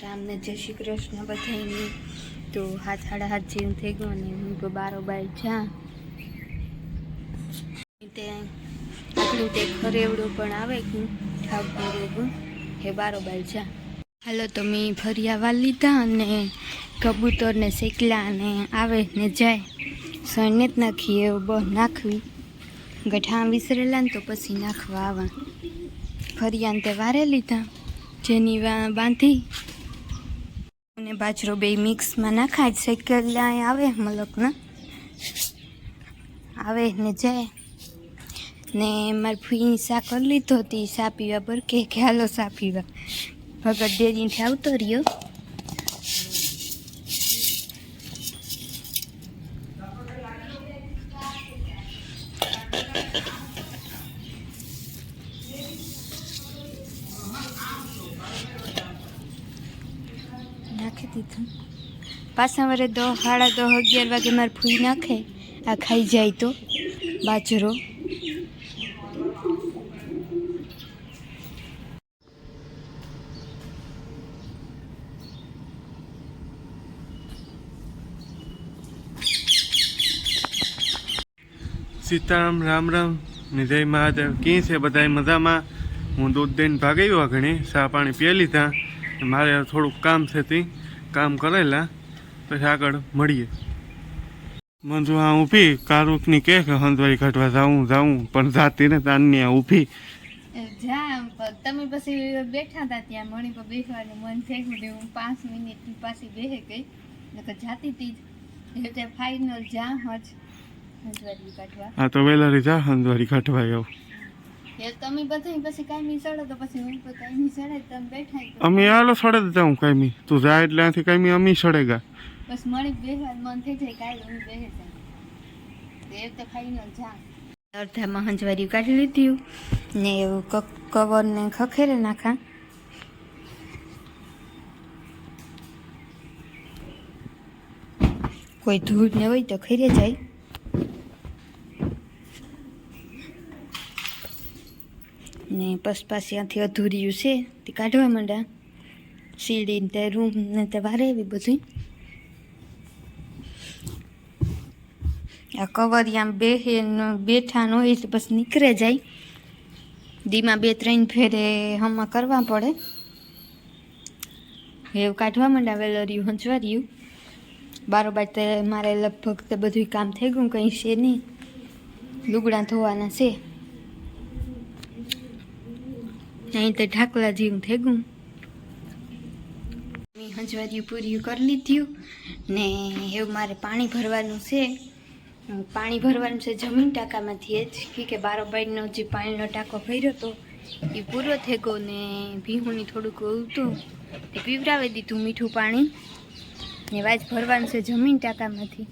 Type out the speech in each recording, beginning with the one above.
રામ ને જય શ્રી કૃષ્ણ બધાની। તો 7:30 જેવું થઈ ગયું અને હું તો બારોબાર જા તે આપણું તે ખરેવડું પણ આવે કે ઠાકોર હે બારોબાર જા। હાલો તો મેં ફરિયાવા લીધા અને કબૂતરને શેકલા અને આવે ને જાય સણને જ નાખીએ એવું બહુ નાખવી ગઠા વિસરેલા ને તો પછી નાખવા આવા। ફરિયાને તે વારે લીધા જેની બાંધી અને બાજરો બે મિક્સમાં નાખાય શેકેલા આવે મલકના આવે ને જાય ને મારી ફૂઈ સા કરી લીધો હતી સા પીવા પર કે હાલો સા પીવા ભગત ડેરીથી આવતો રહ્યો। નાખી દીધું પાછા વરે 10, સાડા 10, 11 વાગે મારી ફૂઈ નાખે આ ખાઈ જાય તો બાજરો। सीताराम राम राम ने जय महादेव। की से बधाई मजा में हूँ दूध दईने भाग आव्यो घणी चा पाणी पी लीधा मारे थोड़ुं काम से ती काम करेला पछी आगळ मळीए। मंजू आ ऊभी कारुकनी कहे के हंदवारी काढवा जाऊं जाऊं पण जाती ने तानी आ ऊभी જા તમે પછી બેઠા હતા ત્યાં મણી પર બેસવાનું મન થઈ ગયું હું 5 મિનિટ પાછી બેહે ગઈ નકર જાતી હતી એટલે ફાઇનલ જા હજ હંદવારી કાઢવા। हाँ तो वेलारी जा हंदवारी काढवा आव्यो। એ તમે બધા પછી કાઈ સડો તો પછી હું તો કાઈ સડે તમે બેઠા अमी आलो सड़े जाऊं कायमी तू जा એટલે આથી કાયમી અમી સડેગા બસ મણી બેહવાનું મન થઈ જાય કાઈ હું બેહે જાય એ તો ફાઇનલ જા। અડધામાં હંજવારી કાઢી લીધી ને એવું કવર ને ખખેરે નાખા કોઈ ધૂળ ને હોય તો ખીરે જાય ને પછી પાછી ત્યાંથી અધૂર્યું છે તે કાઢવા માંડ્યા સીડી ને તે રૂમ ને તે વારે એવી બધું આ કવરિયામાં બેહે બેઠા ન હોય તો બસ નીકળે જાય દીમાં 2-3 ફેરે હમા કરવા પડે એવું કાઢવા માંડ્યા વેલર્યું હંચવાર્યું બારોબાર તે મારે લગભગ તે બધું કામ થઈ ગયું કંઈ છે નહીં લુગડા ધોવાના છે અહીં તો ઢાકલા જેવું થઈ ગયું મેં હંચવાર્યું પૂર્યું કરી લીધું ને એવું મારે પાણી ભરવાનું છે પાણી ભરવાનું છે જમીન ટાંકામાંથી જ કે બારોબારનો જે પાણીનો ટાંકો ભર્યો હતો એ પૂરો થઈ ગયો ને ભીહુંની થોડુંક હતું તે પીવરાવી દીધું મીઠું પાણી ને વાજ ભરવાનું છે જમીન ટાંકામાંથી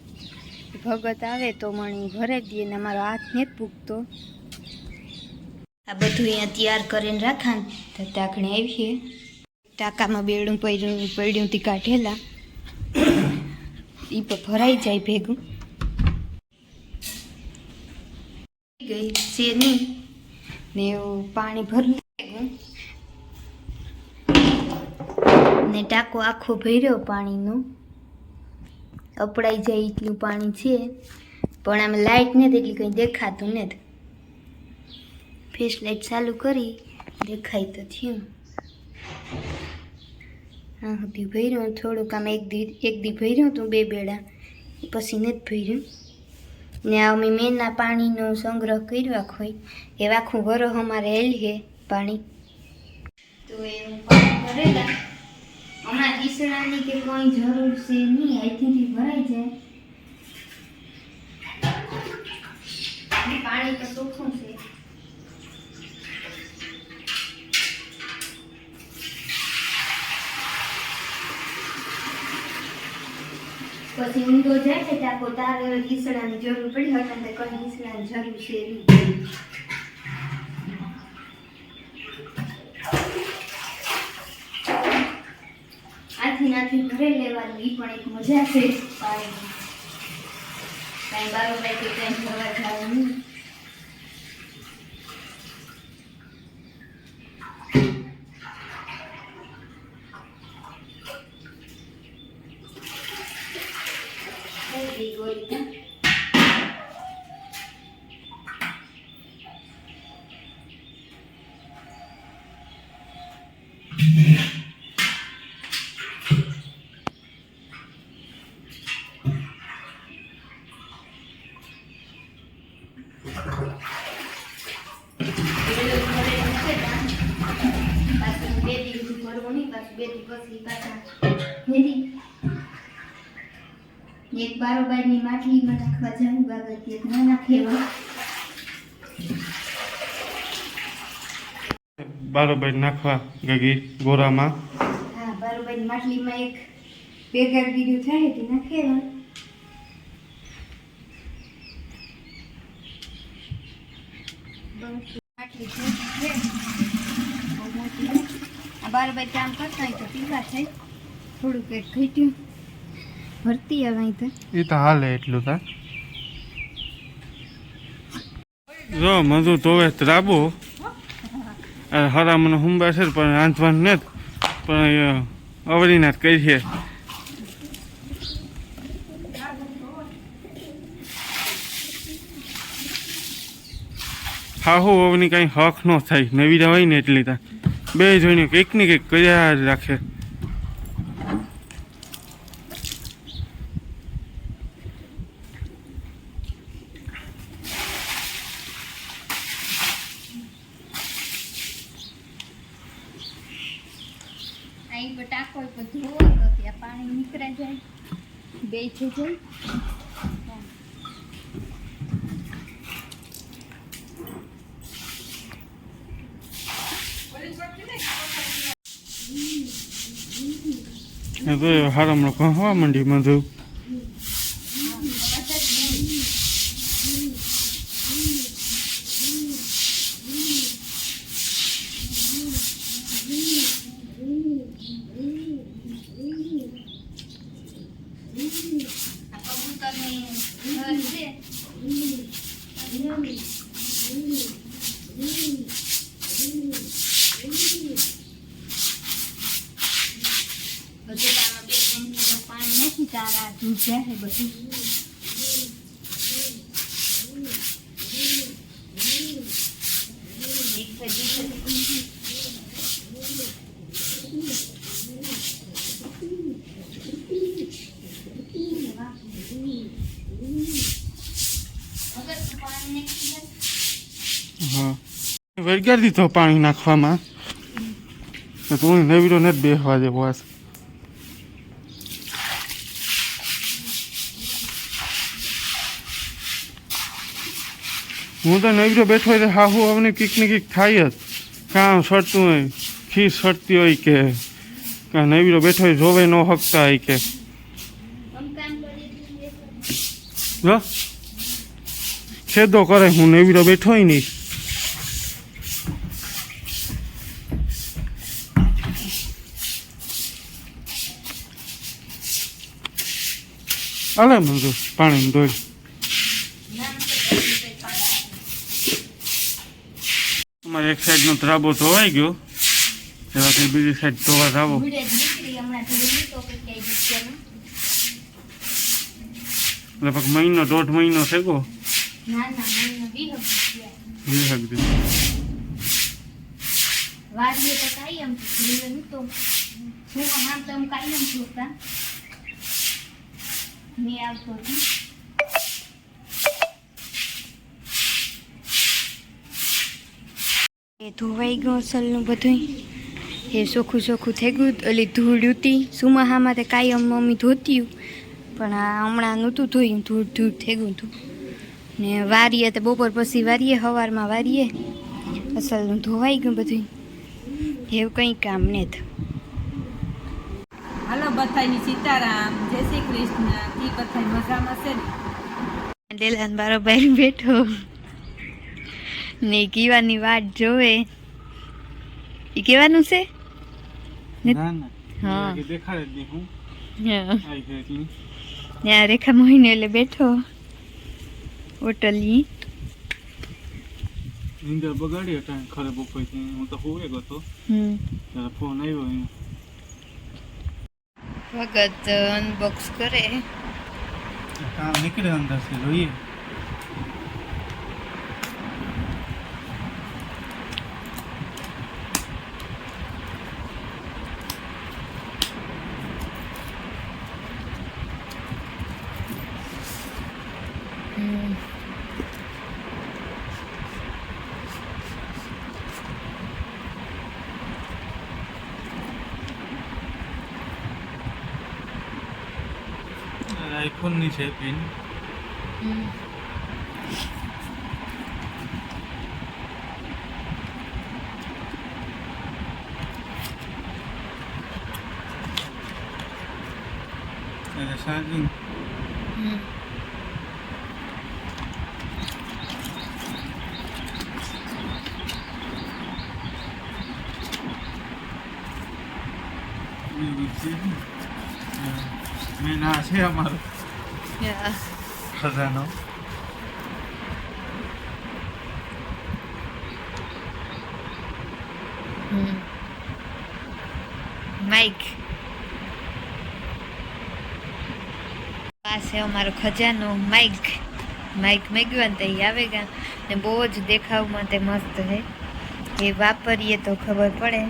ભગત આવે તો મણી ભરાઈ દઈએ ને મારો હાથ ને જ પૂગતો આ બધું અહીંયા તૈયાર કરીને રાખા તો ટાંકણી આવીએ ટાંકામાં બેડું પડ્યું તી કાઢેલા એ પણ ભરાઈ જાય ભેગું ગઈ છે નહીં ને એવું પાણી ભરી ને ટાંકો આખો ભર્યો પાણીનો અપડાઈ જાય એટલું પાણી છે પણ આમ લાઇટ નથી એટલી કંઈ દેખાતું નથી ફેસ લાઇટ ચાલુ કરી દેખાય તો થયું હા સુધી ભર્યું થોડુંક આમ એક દી ભર્યું હતું 2 બેડા પછી નથી ભર્યું ને અમે મેના પાણીનો સંગ્રહ કર્યો હોય એ આખું વરસ અમારે હેલ છે પાણી તો એ પાણી ભરેલા હમણાં ઈસડાની કે કોઈ જરૂર છે નહીં અહીંથી ભરાઈ જાય પાણી તો ચોખ્ખું છે પછી ઊંધો જાય છે ટાંકો તારે ઈસડાની જરૂર પડી હોય તો કોઈ ઈસડાની જરૂર છે નહીં આથી ભરી લેવાનું એ પણ એક મજા છે પાણીની કાંઈ બારોબાર કે કાંઈ ભરવા જવાનું પછી પાછા ફેરી એક બારોબારની માટલીમાં નાખવા જાઉં બાબત એક ના નાખેવા બરોબર નાખવા ગગી ગોરામાં. હા બારોબારની માટલીમાં એક ભેગા ગીર્યું થાય તે નાખેવા માટલી છે બહુ મોટી છે. આ બારોબાર કામ કરતા હોય તો પીવા છે થોડુંક એક ઘટ્યું ભરતી આવે અહીં તો એ તો હાલે એટલું તા. જો મધુ તોવે ત્રાબો હરા મને હુંબા છે પણ રાંધવાનું નથી પણ અવરીના જ કહી છે. હાહુ અવની કાંઈ હક ન થાય નવીરા હોય ને એટલી તા બે જોઈને કંઈક ને કંઈક કર્યા જ રાખે. અહીં પર ટાંકો હોય તો ધોવો તો ત્યાં પાણી નીકળે જાય બે થઈ જાય. તો હારામણો કહવા માંડી મધુ. પાણી નથી તારા દૂધ જાય બધું હા વળગાડી દીધો પાણી નાખવામાં તો તું નવીરો નથી બેસવા જેવો હશે. હું તો નવીરો બેઠો હોય તો હાહુ અમને કીક ને કીક થાય જ કામ સડતું હોય ખીર સડતી હોય કે નવીરો બેઠો હોય જોવે ન હકતા હોય કે જો ખેદો કરે હું નવીરો બેઠો હોય નહીં. અલે મંજુ પાણી દોડ અમારે એક સાઈડ નો ધ્રાબો ધોવાઈ ગયો એવાથી બીજી સાઈડ ધોવા ધાબો લગભગ મહિનો દોઢ મહિનો થઈ ગયો. વારીએ તો કાયમ તો હું આમ તો કાયમ જોતા મેં આવતો એ ધોવાઈ ગયું અસલનું બધું એ ચોખ્ખું ચોખ્ખું થઈ ગયું. ઓલી ધૂળ ઉતી સુમાહામાં તે કાયમ મમ્મી ધોત્યું પણ આ હમણાં નહોતું ધોયું ધૂળ ધૂળ થઈ ગયું હતું ને વારીએ તો બપોર પછી વારીએ સવારમાં વારીએ અસલનું ધોવાઈ ગયું બધું એવું કંઈ કામ નહીં થયું. હાલો બધાની સીતારામ જય શ્રી કૃષ્ણ. ઈ બધા મજામાં છે ને? ડેલાન બારોબાર બેઠો ને કીવાની વાટ જોવે. ઈ કેવાનું છે? ના ના હા દેખાડે જ નહીં હું હા આઈ ગઈ એટલી. ત્યાં રેખા મોહીને એટલે બેઠો હોટલી નીંદર બગાડી હતા ખરે બપોરથી હું તો હોવે ગયો હતો ત્યારે ફોન આવ્યો અહીંયા. ભગત અનબોક્સ કરે કામ નીકળે અંદર થી જોઈએ. આઈફોનની છે પિન. અને ચાર્જિંગ મેન આ છે અમારો ખજાનો. માઇક આ છે અમારો ખજાનો માઇક. માઇક મેગવાન તો એ આવેગા ને બહુ જ દેખાવમાં તે મસ્ત છે. એ વાપરીએ તો ખબર પડે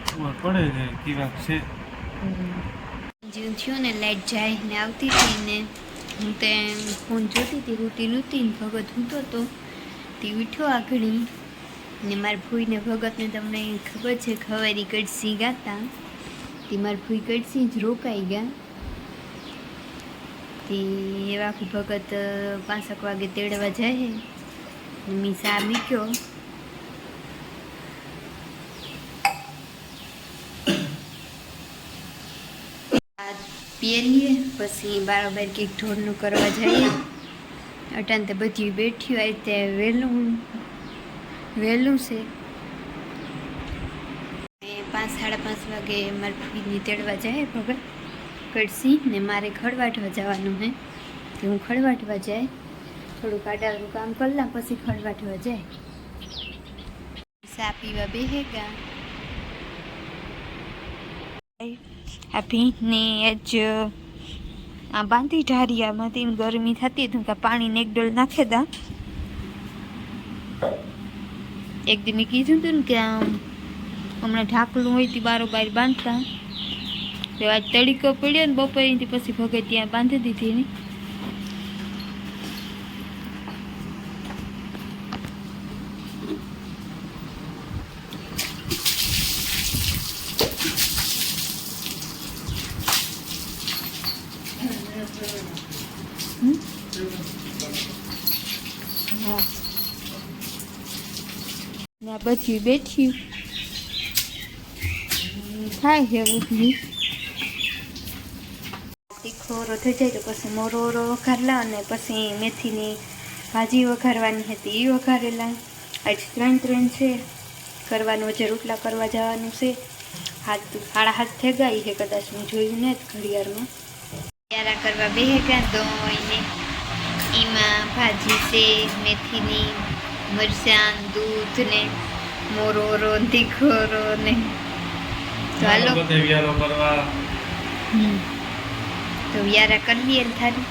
છે કેવા છે. જેવું થયું ને લાઈટ જાય ને આવતી હતી ને હું તે ફોન જોતી હતી રૂટી નહોતી ને ભગત હૂતો તો તે ઉઠ્યો આગળી ને મારા ભૂઈને ભગતને તમને ખબર છે ખવારી કડસી ગાતા તે મારા ભૂઈ કડસી જ રોકાઈ ગયા. તે એવા ભગત 5 વાગે તેડવા જાય ને મેં સા મૂક્યો. પીએ લઈએ પછી બારોબાર કંઈક ઢોરનું કરવા જઈએ. અટાણ તે બધી બેઠ્યું આ તે વહેલું છે. 5-5:30 વાગે મારી ફૂઈને તેડવા જાય ભગત કડસી ને મારે ખડવાટવા જવાનું હે તો હું ખડવાટવા જાય. થોડુંક આડાનું કામ કરલા પછી ખડવાટવા જાય. ચા પીવા બેહેગા. આ ભીંતને જ આ બાંધી ઢારિયામાંથી ગરમી થતી હતી કે પાણીને એક ડોલ નાખે દા. એક દિન કીધું હતું ને કે આમ હમણાં ઢાકલું હોય તે બારોબાર બાંધતા તો આજ તડીકો પડ્યો ને બપોરેથી પછી ભગત ત્યાં બાંધી દીધી ને. હા ને આ બધી બેઠી થાય છે ઊભી. તીખો થઈ જાય તો પછી મોરો વઘારલા અને પછી મેથીની ભાજી વઘારવાની હતી એ વઘારેલા. આજ 3 છે કરવાનું. હજે રોટલા કરવા જવાનું છે. 7:30 થઈ ગઈ છે કદાચ હું જોયું ને ઘડિયાળમાં. તૈયારા કરવા બેહેગા તો એને એમાં ભાજી છે મેથીની, મરચાં, દૂધ ને મોરો તીખોરો ને તો હાલો કરવા તો વ્યારા કરી લઈએ થારી.